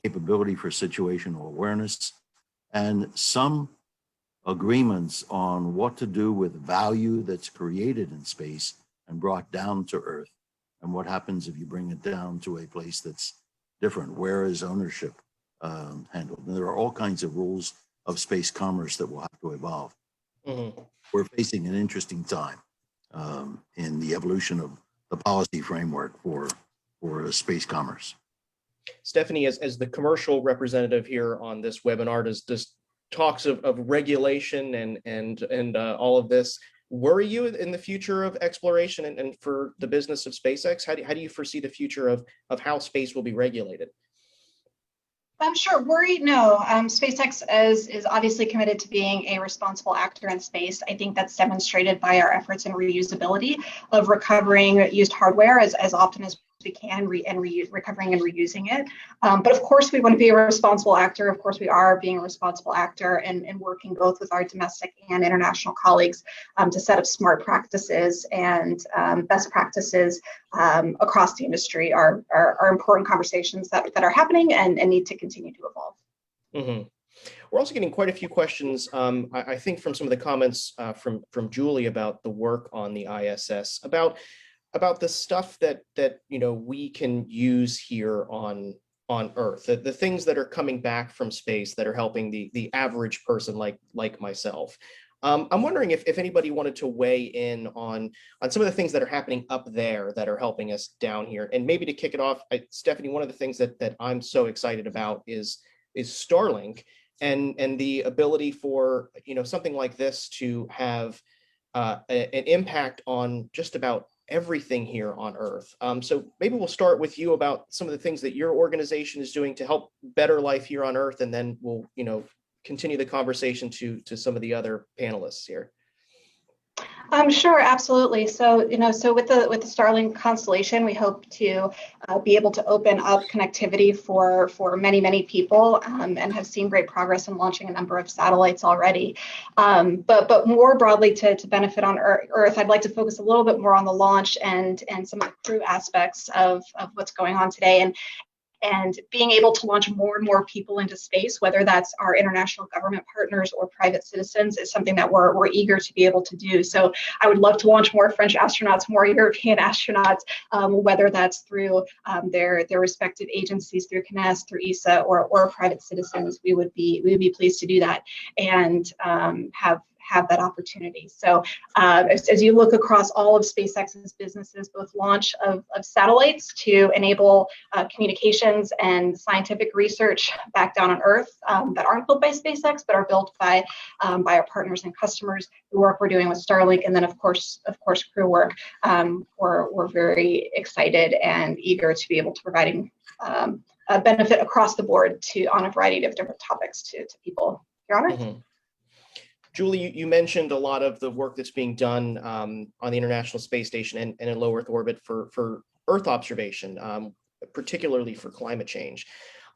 Speaker 6: capability for situational awareness, and some agreements on what to do with value that's created in space and brought down to Earth, and what happens if you bring it down to a place that's different. Where is ownership handled? And there are all kinds of rules of space commerce that will have to evolve. Mm-hmm. We're facing an interesting time in the evolution of the policy framework for space commerce.
Speaker 1: Stephanie, as the commercial representative here on this webinar, does talks of regulation and all of this worry you in the future of exploration and for the business of SpaceX? How do you foresee the future of how space will be regulated?
Speaker 7: I'm sure. Worried? No. SpaceX is obviously committed to being a responsible actor in space. I think that's demonstrated by our efforts in reusability of recovering used hardware as often as we can, recovering and reusing it. But of course, we want to be a responsible actor. Of course, we are being a responsible actor and working both with our domestic and international colleagues to set up smart practices and best practices across the industry are important conversations that are happening and need to continue to evolve.
Speaker 1: Mm-hmm. We're also getting quite a few questions, I think, from some of the comments from Julie about the work on the ISS, about the stuff that we can use here on Earth, the things that are coming back from space that are helping the average person like myself. I'm wondering if anybody wanted to weigh in on some of the things that are happening up there that are helping us down here. And maybe to kick it off, Stephanie, one of the things that I'm so excited about is Starlink and the ability for something like this to have an impact on just about everything here on Earth. So maybe we'll start with you about some of the things that your organization is doing to help better life here on Earth, and then we'll continue the conversation to some of the other panelists here.
Speaker 7: Sure, absolutely. So, with the Starlink constellation, we hope to be able to open up connectivity for many people, and have seen great progress in launching a number of satellites already. But more broadly, to benefit on Earth, I'd like to focus a little bit more on the launch and some of the crew aspects of what's going on today. And being able to launch more and more people into space, whether that's our international government partners or private citizens, is something that we're eager to be able to do. So I would love to launch more French astronauts, more European astronauts, whether that's through their respective agencies, through CNES, through ESA, or private citizens. We would be pleased to do that and have that opportunity. So as you look across all of SpaceX's businesses, both launch of satellites to enable communications and scientific research back down on Earth that aren't built by SpaceX, but are built by our partners and customers, the work we're doing with Starlink, and then of course crew work. We're very excited and eager to be able to providing a benefit across the board on a variety of different topics to people. Your Honor.
Speaker 1: Mm-hmm. Julie, you mentioned a lot of the work that's being done on the International Space Station and in low Earth orbit for Earth observation, particularly for climate change.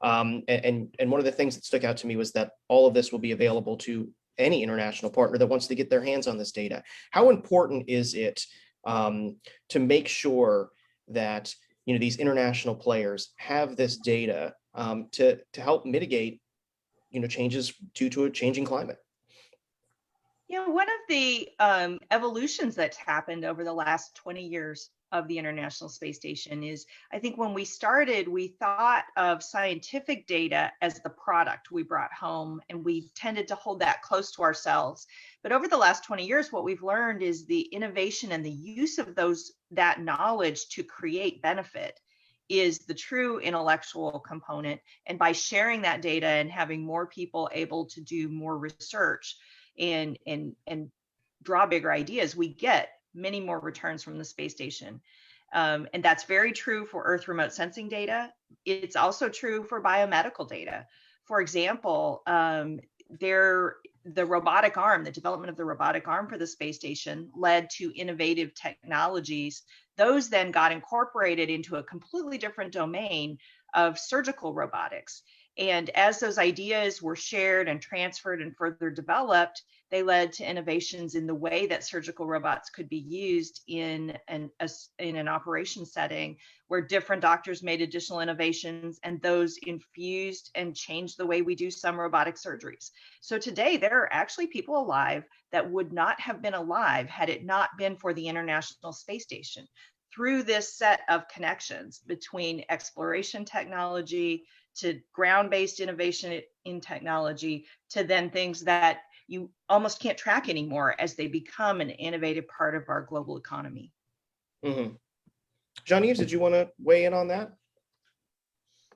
Speaker 1: And one of the things that stuck out to me was that all of this will be available to any international partner that wants to get their hands on this data. How important is it to make sure that these international players have this data to help mitigate changes due to a changing climate?
Speaker 5: One of the evolutions that's happened over the last 20 years of the International Space Station is, I think when we started, we thought of scientific data as the product we brought home, and we tended to hold that close to ourselves. But over the last 20 years, what we've learned is the innovation and the use of that knowledge to create benefit is the true intellectual component. And by sharing that data and having more people able to do more research and draw bigger ideas, we get many more returns from the space station. And that's very true for Earth remote sensing data. It's also true for biomedical data. For example, the robotic arm, the development of the robotic arm for the space station led to innovative technologies. Those then got incorporated into a completely different domain of surgical robotics. And as those ideas were shared and transferred and further developed, they led to innovations in the way that surgical robots could be used in an operation setting, where different doctors made additional innovations, and those infused and changed the way we do some robotic surgeries. So today, there are actually people alive that would not have been alive had it not been for the International Space Station. Through this set of connections between exploration technology to ground-based innovation in technology, to then things that you almost can't track anymore as they become an innovative part of our global economy.
Speaker 1: Mm-hmm. Jean-Yves, did you want to weigh in on that?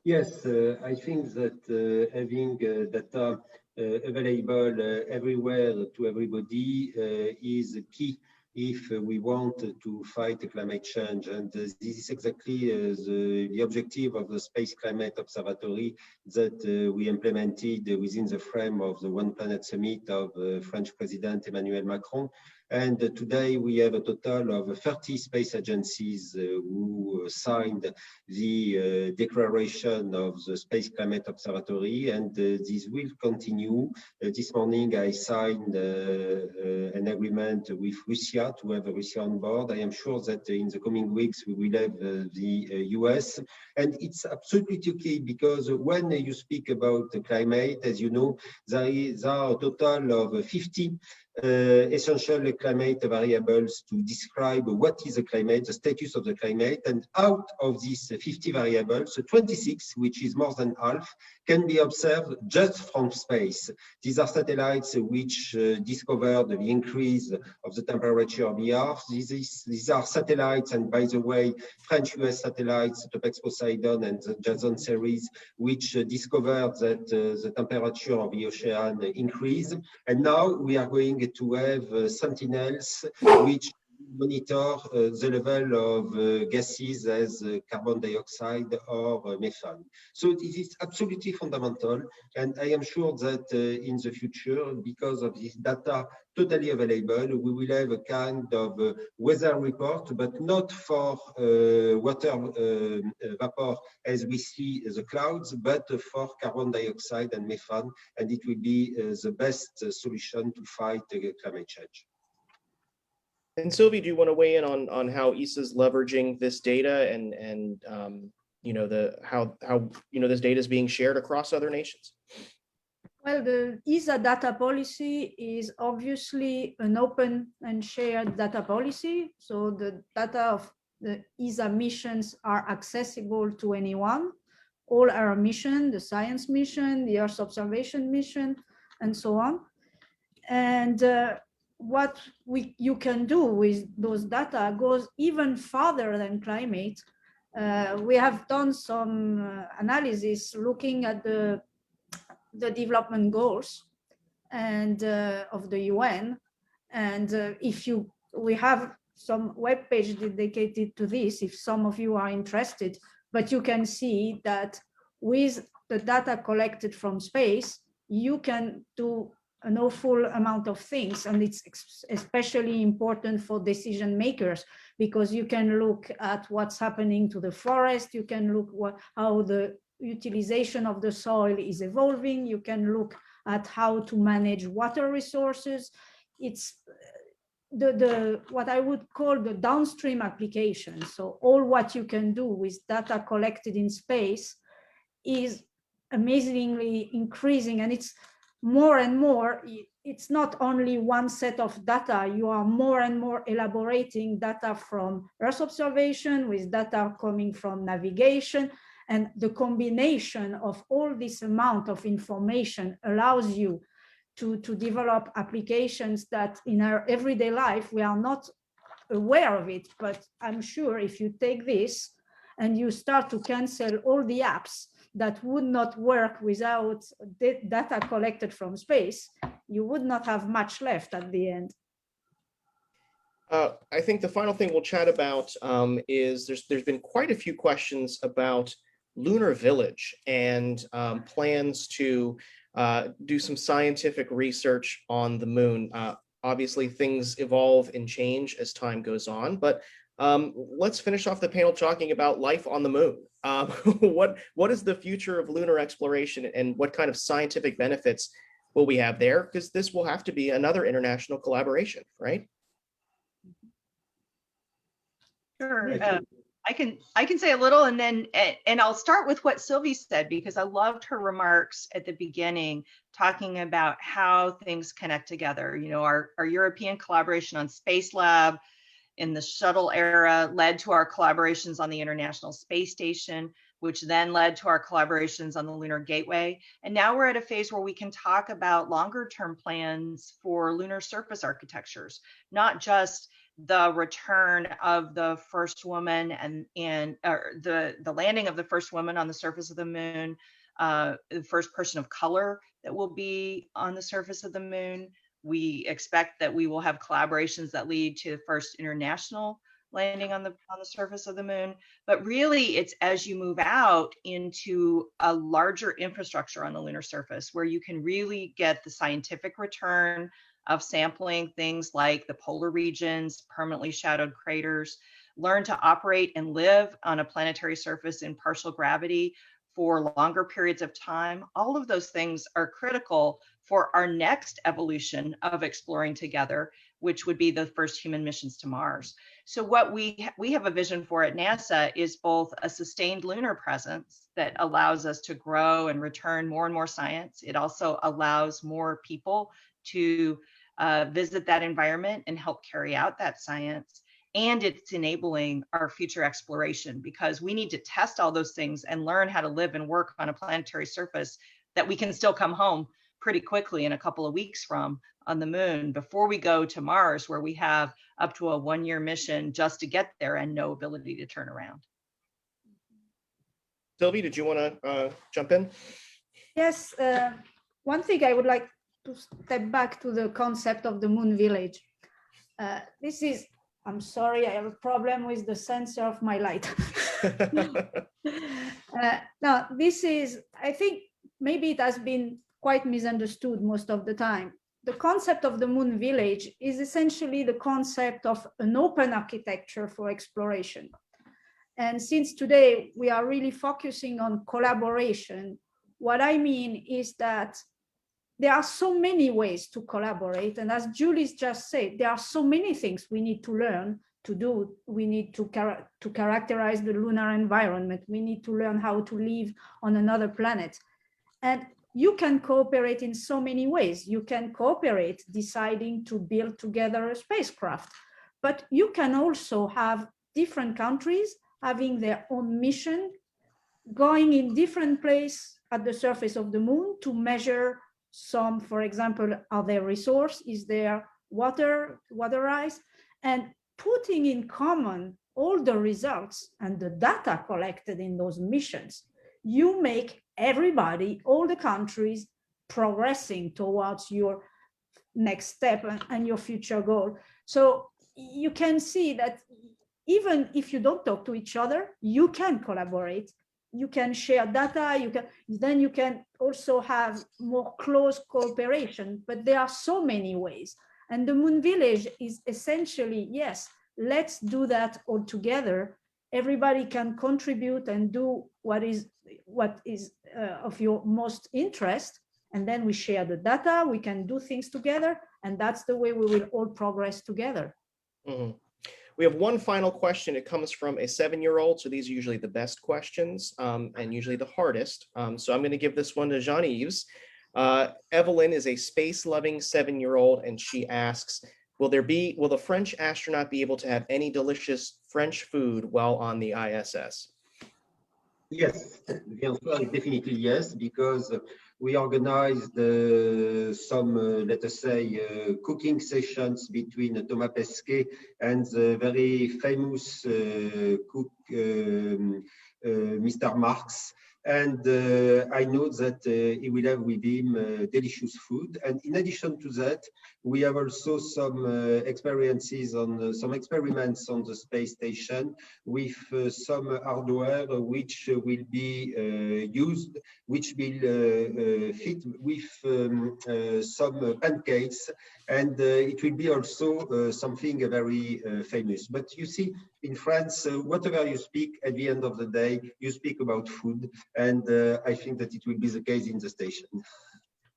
Speaker 3: Yes, I think that having data available everywhere to everybody is key if we want to fight climate change. And this is exactly the objective of the Space Climate Observatory that we implemented within the frame of the One Planet Summit of French President Emmanuel Macron. And today we have a total of 30 space agencies who signed the declaration of the Space Climate Observatory, and this will continue. This morning I signed an agreement with Russia to have Russia on board. I am sure that in the coming weeks we will have the US, and it's absolutely key because when you speak about the climate, as you know, there are a total of 50 essential climate variables to describe what is the climate, the status of the climate, and out of these 50 variables, 26, which is more than half, can be observed just from space. These are satellites which discovered the increase of the temperature of the Earth. These are satellites, and by the way, French-US satellites, Topex Poseidon and the Jason series, which discovered that the temperature of the ocean increased. And now we are going to have Sentinels, which monitor the level of gases as carbon dioxide or methane. So this is absolutely fundamental, and I am sure that in the future, because of this data totally available, we will have a kind of weather report, but not for water vapor as we see the clouds, but for carbon dioxide and methane, and it will be the best solution to fight climate change.
Speaker 1: And Sylvie, do you want to weigh in on how ESA's leveraging this data and how this data is being shared across other nations?
Speaker 4: Well, the ESA data policy is obviously an open and shared data policy. So the data of the ESA missions are accessible to anyone. All our mission, the science mission, the Earth observation mission, and so on. And what you can do with those data goes even farther than climate. We have done some analysis looking at the development goals and of the UN, and we have some web page dedicated to this if some of you are interested. But you can see that with the data collected from space, you can do an awful amount of things, and it's especially important for decision makers because you can look at what's happening to the forest, you can look how the utilization of the soil is evolving, you can look at how to manage water resources. It's what I would call the downstream application. So all what you can do with data collected in space is amazingly increasing, and it's more and more. It's not only one set of data. You are more and more elaborating data from Earth observation with data coming from navigation, and the combination of all this amount of information allows you to develop applications that in our everyday life we are not aware of it. But I'm sure if you take this and you start to cancel all the apps that would not work without data collected from space, you would not have much left at the end.
Speaker 1: I think the final thing we'll chat about is there's been quite a few questions about Lunar Village and plans to do some scientific research on the moon. Obviously, things evolve and change as time goes on, but let's finish off the panel talking about life on the moon. What is the future of lunar exploration, and what kind of scientific benefits will we have there? Because this will have to be another international collaboration, right?
Speaker 5: Sure. I can say a little, and then I'll start with what Sylvie said, because I loved her remarks at the beginning, talking about how things connect together. You know, our European collaboration on Space Lab in the shuttle era led to our collaborations on the International Space Station, which then led to our collaborations on the Lunar Gateway. And now we're at a phase where we can talk about longer term plans for lunar surface architectures, not just the return of the first woman and the landing of the first woman on the surface of the moon, the first person of color that will be on the surface of the moon. We expect that we will have collaborations that lead to the first international landing on the surface of the moon. But really, it's as you move out into a larger infrastructure on the lunar surface, where you can really get the scientific return of sampling things like the polar regions, permanently shadowed craters, learn to operate and live on a planetary surface in partial gravity for longer periods of time. All of those things are critical for our next evolution of exploring together, which would be the first human missions to Mars. So what we have a vision for at NASA is both a sustained lunar presence that allows us to grow and return more and more science. It also allows more people to visit that environment and help carry out that science. And it's enabling our future exploration, because we need to test all those things and learn how to live and work on a planetary surface that we can still come home pretty quickly in a couple of weeks from on the moon, before we go to Mars, where we have up to a 1-year mission just to get there and no ability to turn around.
Speaker 1: Sylvie, did you want to jump in?
Speaker 4: Yes, one thing I would like to step back to the concept of the moon village. This is, I'm sorry, I have a problem with the sensor of my light. Now, this is, I think maybe it has been quite misunderstood most of the time. The concept of the moon village is essentially the concept of an open architecture for exploration. And since today we are really focusing on collaboration, what I mean is that there are so many ways to collaborate. And as Julie's just said, there are so many things we need to learn to do. We need to characterize the lunar environment. We need to learn how to live on another planet. And you can cooperate in so many ways. You can cooperate deciding to build together a spacecraft, but you can also have different countries having their own mission, going in different places at the surface of the moon to measure some, for example, are there resource, is there water ice, and putting in common all the results and the data collected in those missions. You make everybody, all the countries, progressing towards your next step and your future goal. So you can see that even if you don't talk to each other, you can collaborate. You can share data, you can also have more close cooperation, but there are so many ways. And the Moon Village is essentially, yes, let's do that all together. Everybody can contribute and do what is of your most interest, and then we share the data, we can do things together, and that's the way we will all progress together.
Speaker 1: Mhm. We have one final question. It comes from a 7-year-old. So these are usually the best questions and usually the hardest. So I'm going to give this one to Jean-Yves. Evelyn is a space-loving 7-year-old, and she asks, will the French astronaut be able to have any delicious French food while on the ISS?
Speaker 3: Yes, the answer is definitely yes, because we organized some, let us say, cooking sessions between Thomas Pesquet and the very famous cook, Mr. Marx. And I know that he will have with him delicious food. And in addition to that, we have also some experiences on some experiments on the space station with some hardware which will be used, which will fit with some pancakes, and it will be also something very famous. But you see, in France, whatever you speak, at the end of the day, you speak about food, and I think that it will be the case in the station.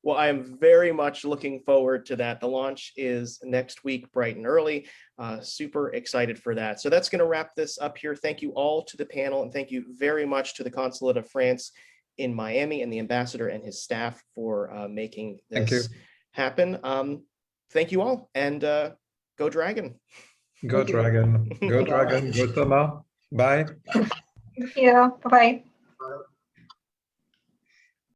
Speaker 1: Well, I am very much looking forward to that. The launch is next week, bright and early. Super excited for that. So that's going to wrap this up here. Thank you all to the panel, and thank you very much to the Consulate of France in Miami and the ambassador and his staff for making this happen. Thank you all, and go Dragon.
Speaker 2: Go Dragon. Go Dragon. Go Thomas. Bye.
Speaker 7: Thank you. Bye-bye.